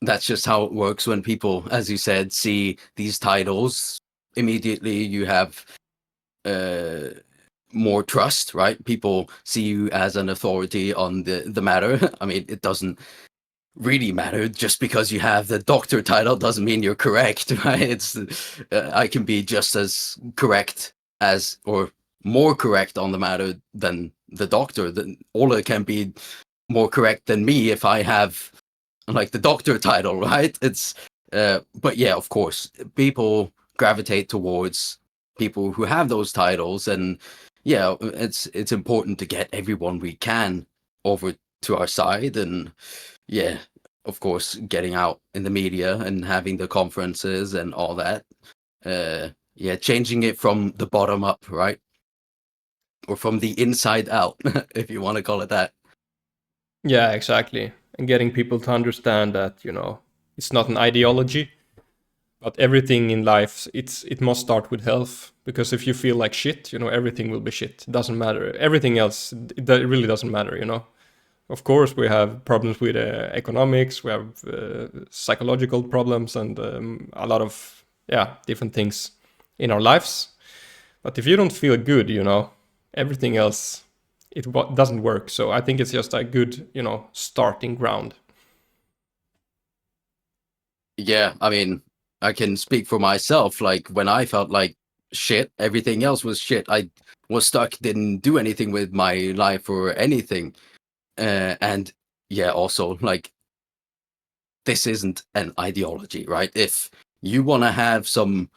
that's just how it works when people, as you said, see these titles. Immediately, you have uh, more trust, right? People see you as an authority on the matter. I mean, it doesn't really matter just because you have the doctor title doesn't mean you're correct, right? It's I can be just as correct as or more correct on the matter than the doctor. Then Ola can be more correct than me if I have like the doctor title, right? It's but yeah, of course, people gravitate towards people who have those titles, and yeah, it's important to get everyone we can over to our side, and yeah, of course, getting out in the media and having the conferences and all that. Yeah, changing it from the bottom up, right? Or from the inside out, if you want to call it that. Yeah, exactly. And getting people to understand that, you know, it's not an ideology, but everything in life, it must start with health. Because if you feel like shit, you know, everything will be shit. It doesn't matter. Everything else, it really doesn't matter, you know. Of course, we have problems with economics, we have psychological problems, and a lot of, yeah, different things in our lives. But if you don't feel good, you know, everything else, doesn't work. So I think it's just a good, you know, starting ground. Yeah, I mean, I can speak for myself. Like when I felt like shit, everything else was shit. I was stuck, didn't do anything with my life or anything. And yeah, also like this isn't an ideology, right? If you want to have some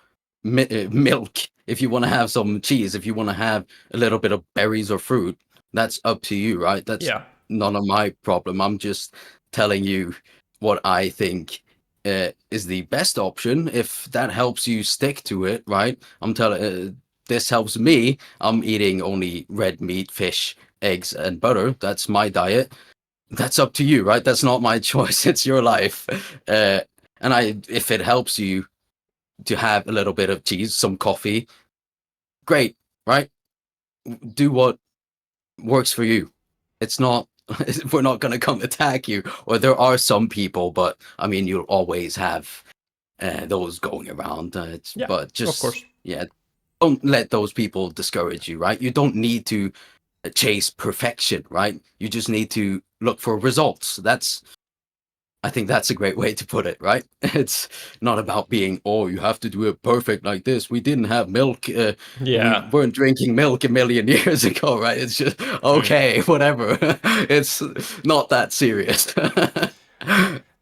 milk, if you want to have some cheese, if you want to have a little bit of berries or fruit, that's up to you, right? That's Yeah. none of my problem. I'm just telling you what I think is the best option. If that helps you stick to it, right? I'm telling this helps me. I'm eating only red meat, fish, eggs, and butter. That's my diet. That's up to you, right? That's not my choice. It's your life. And if it helps you to have a little bit of cheese, some coffee, great, right? Do what works for you. It's not, we're not going to come attack you. Or there are some people, but I mean, you'll always have those going around. Yeah, But of just, course. yeah, don't let those people discourage you, right? You don't need to chase perfection, right? You just need to look for results. I think that's a great way to put it, right? It's not about being, oh, you have to do it perfect like this. We didn't have milk. We Yeah. weren't drinking milk a million years ago, right? It's just, okay, whatever. It's not that serious.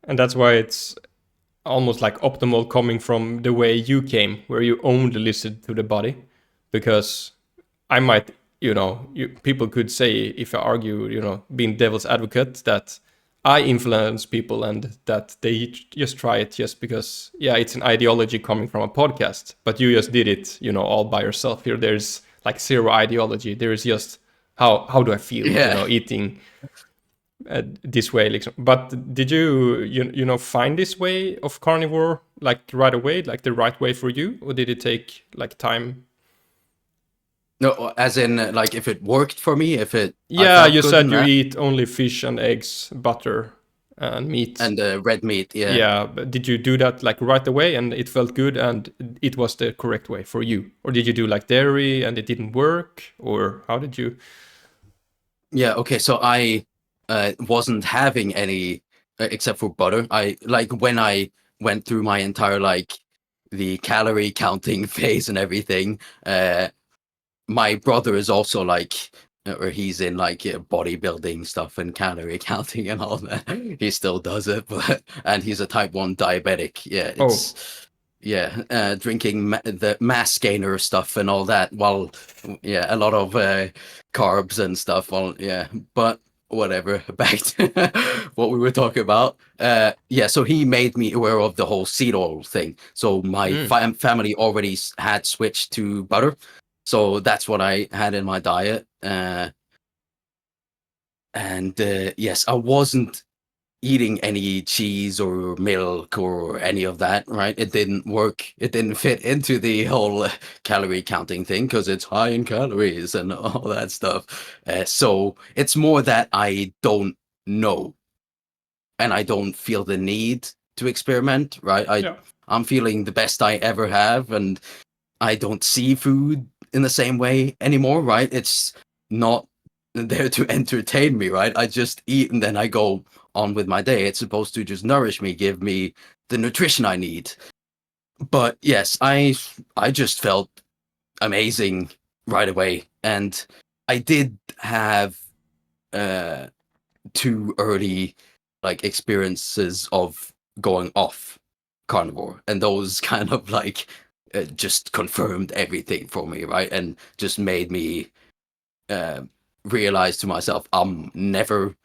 And that's why it's almost like optimal coming from the way you came, where you only listened to the body. Because I might, people could say, if I argue, being devil's advocate, that I influence people and that they just try it just because, yeah, it's an ideology coming from a podcast. But you just did it, all by yourself. Here, there's like zero ideology. There is just how do I feel, Yeah. eating this way. But did you find this way of carnivore like right away, like the right way for you, or did it take like time? No, as in, like, if it worked for me, I Yeah, felt you good in said you that, eat only fish and eggs, butter and meat. and red meat, yeah. Yeah, but did you do that like right away and it felt good and it was the correct way for you? Or did you do like dairy and it didn't work? Or how did you? Yeah, okay, so I wasn't having any except for butter. I like when I went through my entire like the calorie counting phase and everything. My brother is also like, or he's in like bodybuilding stuff and calorie counting and all that. He still does it, but and he's a type 1 diabetic. Yeah, Oh, drinking the mass gainer stuff and all that. While yeah, a lot of carbs and stuff. Well, yeah, but whatever. Back to what we were talking about. Yeah, so he made me aware of the whole seed oil thing. So my family already had switched to butter. So that's what I had in my diet. And yes, I wasn't eating any cheese or milk or any of that, right? It didn't work. It didn't fit into the whole calorie counting thing because it's high in calories and all that stuff. So it's more that I don't know and I don't feel the need to experiment, right? yeah. I'm feeling the best I ever have, and I don't see food in the same way anymore, right? It's not there to entertain me, right? I just eat and then I go on with my day. It's supposed to just nourish me, give me the nutrition I need. But yes, I just felt amazing right away, and I did have uh too early like experiences of going off carnivore, and those kind of like just confirmed everything for me, right? And just made me uh, realize to myself I'm never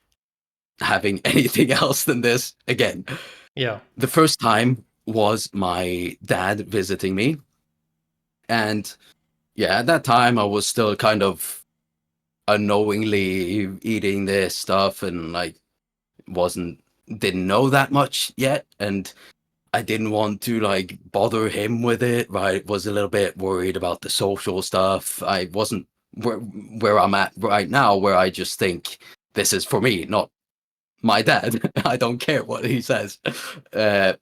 having anything else than this again. Yeah. The first time was my dad visiting me, and yeah, at that time I was still kind of unknowingly eating this stuff and like didn't know that much yet, and I didn't want to like bother him with it, right? Was a little bit worried about the social stuff. I wasn't where I'm at right now, where I just think this is for me, not my dad. I don't care what he says. Uh,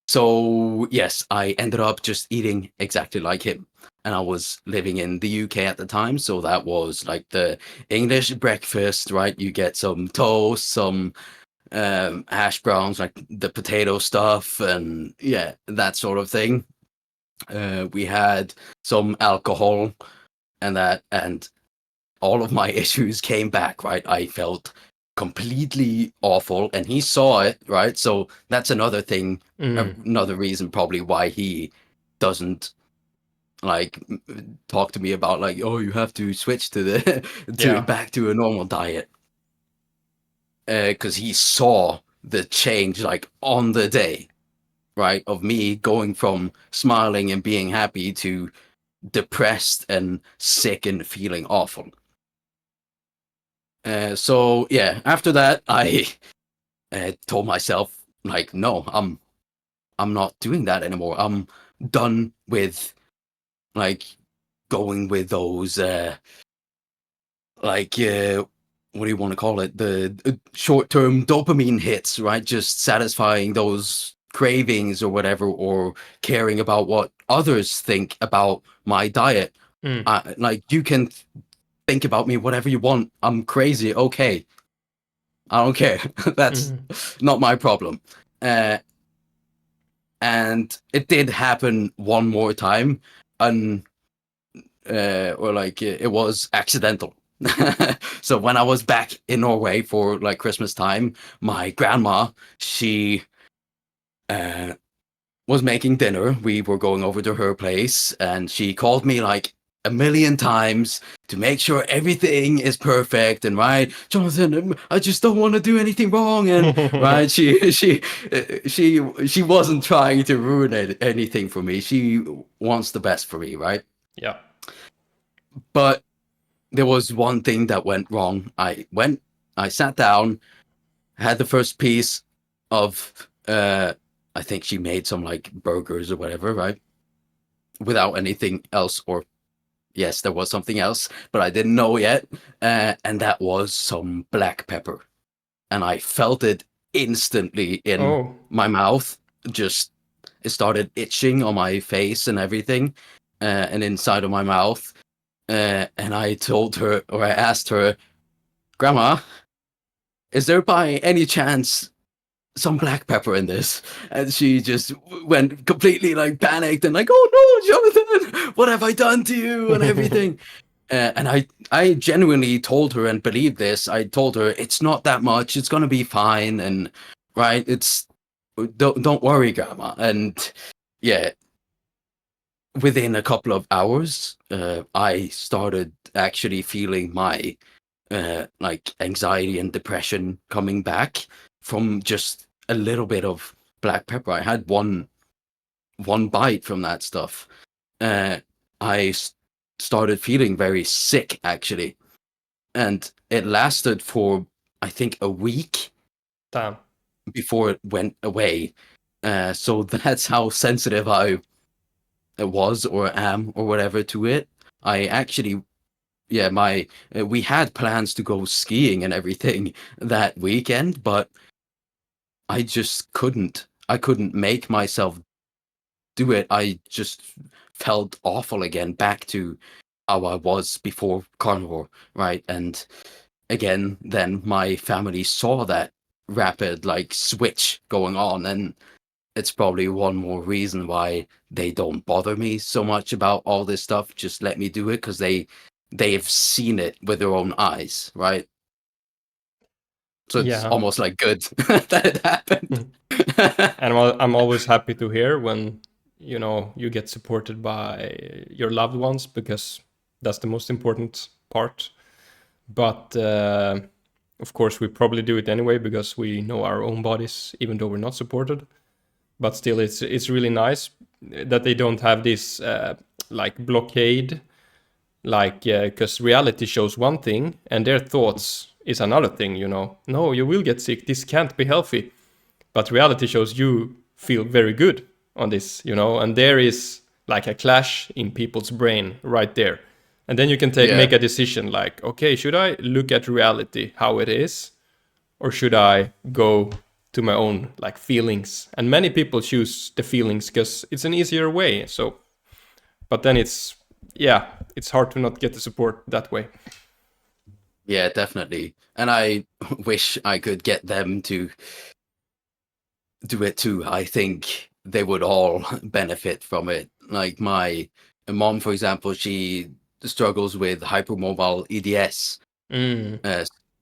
so yes, I ended up just eating exactly like him. And I was living in the UK at the time, so that was like the English breakfast, right? You get some toast, some hash browns, like the potato stuff, and yeah, that sort of thing. We had some alcohol and that, and all of my issues came back, right? I felt completely awful, and he saw it, right? So that's another thing, another reason probably why he doesn't like talk to me about like, oh, you have to switch to the to Yeah. back to a normal diet, because he saw the change like on the day, right, of me going from smiling and being happy to depressed and sick and feeling awful. So yeah, after that, I told myself like, no, I'm not doing that anymore. I'm done with like going with those like what do you want to call it? The short-term dopamine hits, right? Just satisfying those cravings or whatever, or caring about what others think about my diet. Like, you can think about me whatever you want. I'm crazy, okay. I don't care. That's not my problem. And it did happen one more time, and or like it was accidental. So when I was back in Norway for like Christmas time, my grandma, she was making dinner. We were going over to her place, and she called me like a million times to make sure everything is perfect and right. Jonathan, I just don't want to do anything wrong, and right. She wasn't trying to ruin anything for me. She wants the best for me, right? Yeah. But there was one thing that went wrong. I sat down, had the first piece of I think she made some like burgers or whatever, right? Without anything else, or yes, there was something else, but I didn't know yet. And that was some black pepper. And I felt it instantly in my mouth. Just, it started itching on my face and everything, and inside of my mouth. And I told her, or I asked her, Grandma, is there by any chance some black pepper in this? And she just went completely like panicked and like, oh no, Jonathan, what have I done to you and everything. And I genuinely told her and believed this. I told her it's not that much, it's gonna be fine, and right, it's don't worry, Grandma. And yeah, within a couple of hours, I started actually feeling my like anxiety and depression coming back from just a little bit of black pepper. I had one bite from that stuff. I started feeling very sick actually, and it lasted for I think a week. Damn. Before it went away. So that's how sensitive I was or am or whatever to it. I actually, yeah, we had plans to go skiing and everything that weekend, but I just couldn't. I couldn't make myself do it. I just felt awful again, back to how I was before Carnivore, right? And again, then my family saw that rapid like switch going on, and it's probably one more reason why they don't bother me so much about all this stuff. Just let me do it because they've seen it with their own eyes, right? So it's Yeah. almost like good that it happened. And I'm always happy to hear when you get supported by your loved ones, because that's the most important part. But of course, we probably do it anyway because we know our own bodies, even though we're not supported. But still, it's really nice that they don't have this like blockade, like because reality shows one thing and their thoughts is another thing. No, you will get sick. This can't be healthy. But reality shows you feel very good on this, and there is like a clash in people's brain right there. And then you can make a decision like, okay, should I look at reality how it is, or should I go to my own like feelings? And many people choose the feelings because it's an easier way. So, but then it's hard to not get the support that way. Yeah, definitely. And I wish I could get them to do it too. I think they would all benefit from it. Like my mom, for example, she struggles with hypermobile EDS.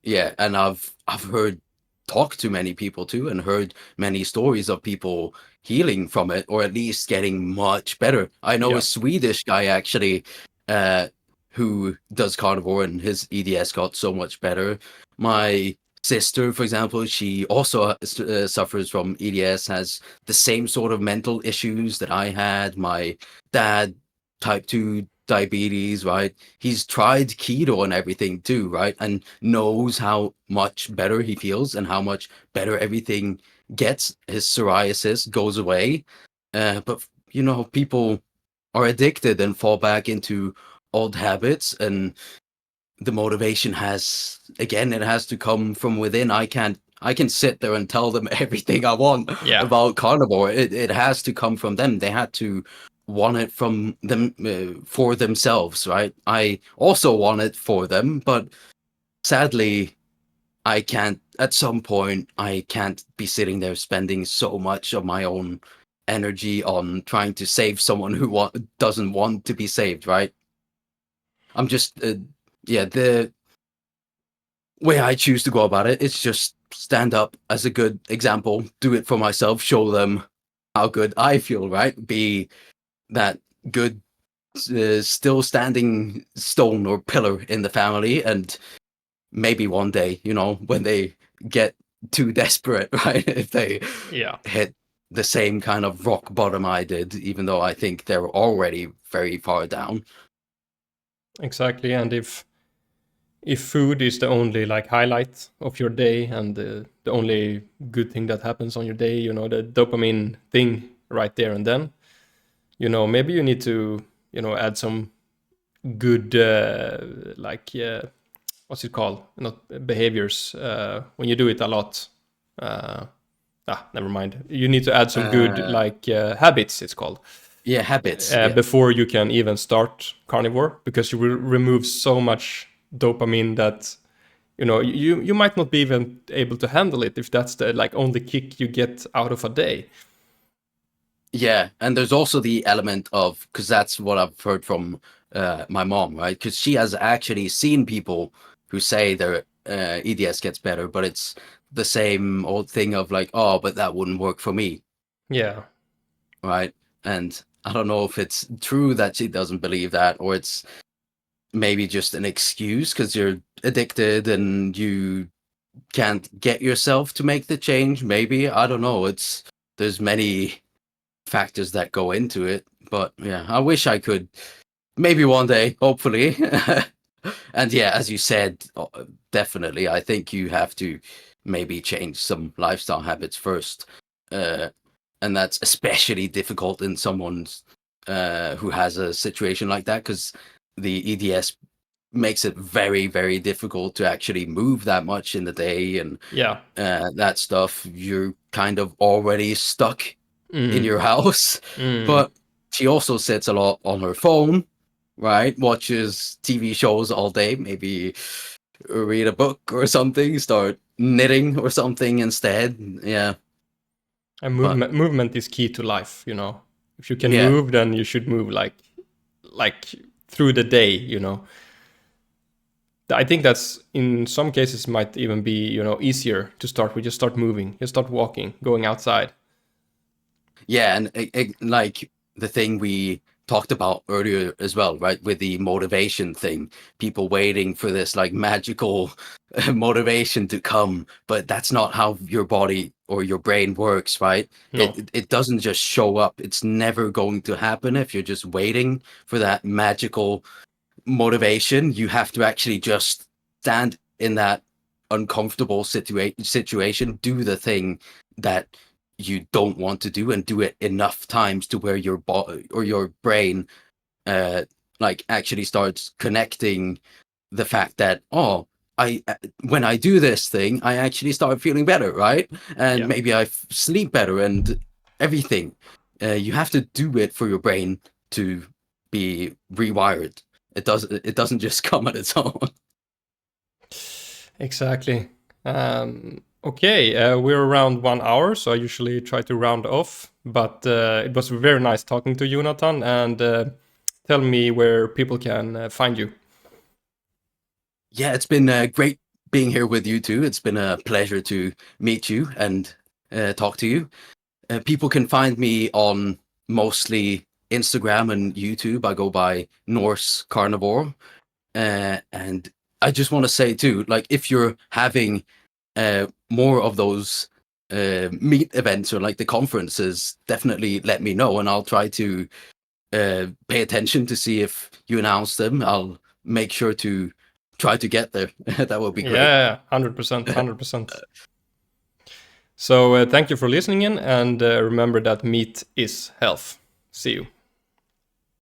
Yeah, and I've heard talk to many people too, and heard many stories of people healing from it, or at least getting much better. I know a Swedish guy actually who does carnivore, and his EDS got so much better. My sister, for example, she also suffers from EDS, has the same sort of mental issues that I had. My dad, type 2 diabetes, right? He's tried keto and everything too, right? And knows how much better he feels and how much better everything gets. His psoriasis goes away. But, people are addicted and fall back into old habits, and the motivation it has to come from within. I can sit there and tell them everything I want about carnivore. It has to come from them. They had to want it from them, for themselves, right? I also want it for them, but sadly I can't, at some point, I can't be sitting there spending so much of my own energy on trying to save someone who doesn't want to be saved, right? I'm just, the way I choose to go about it is just stand up as a good example, do it for myself, show them how good I feel, right? Be that good, still standing stone or pillar in the family. And maybe one day, when they get too desperate, right? If they hit the same kind of rock bottom I did, even though I think they're already very far down. Exactly. And if food is the only like highlight of your day and the only good thing that happens on your day, the dopamine thing right there and then, maybe you need to, add some good what's it called? Not behaviors. When you do it a lot. Never mind. You need to add some good habits. It's called. Yeah, habits. Before you can even start carnivore, because you will remove so much dopamine that you might not be even able to handle it if that's the like only kick you get out of a day. Yeah, and there's also the element of, because that's what I've heard from my mom, right? Because she has actually seen people who say their EDS gets better, but it's the same old thing of like, oh, but that wouldn't work for me. Yeah. Right. And I don't know if it's true that she doesn't believe that, or it's maybe just an excuse because you're addicted and you can't get yourself to make the change. Maybe, I don't know. There's many factors that go into it, but yeah, I wish I could. Maybe one day, hopefully. And yeah, as you said, definitely, I think you have to maybe change some lifestyle habits first. And that's especially difficult in someone's who has a situation like that, because the EDS makes it very, very difficult to actually move that much in the day, and that stuff. You're kind of already stuck in your house. But she also sits a lot on her phone, right? Watches TV shows all day, maybe read a book or something, start knitting or something instead. Yeah. And movement is key to life, If you can move, then you should move like through the day, I think that's in some cases might even be, easier to start with. Just start moving, just start walking, going outside. Yeah, and like the thing we talked about earlier as well, right? With the motivation thing, people waiting for this like magical motivation to come, but that's not how your body or your brain works, right? No. It doesn't just show up. It's never going to happen if you're just waiting for that magical motivation. You have to actually just stand in that uncomfortable situation, do the thing that you don't want to do, and do it enough times to where your body or your brain like actually starts connecting the fact that, oh, I when I do this thing, I actually start feeling better, right? And maybe I sleep better and everything. You have to do it for your brain to be rewired. It doesn't just come on its own. Exactly. Okay, we're around 1 hour, so I usually try to round off. But it was very nice talking to you, Jonathan, and tell me where people can find you. Yeah, it's been great being here with you too. It's been a pleasure to meet you and talk to you. People can find me on mostly Instagram and YouTube. I go by Norse Carnivore. And I just want to say too, like, if you're having more of those meet events or like the conferences, definitely let me know, and I'll try to pay attention to see if you announce them. I'll make sure to try to get there. That would be great. Yeah, 100%, 100%. So thank you for listening in, and remember that meat is health. See you.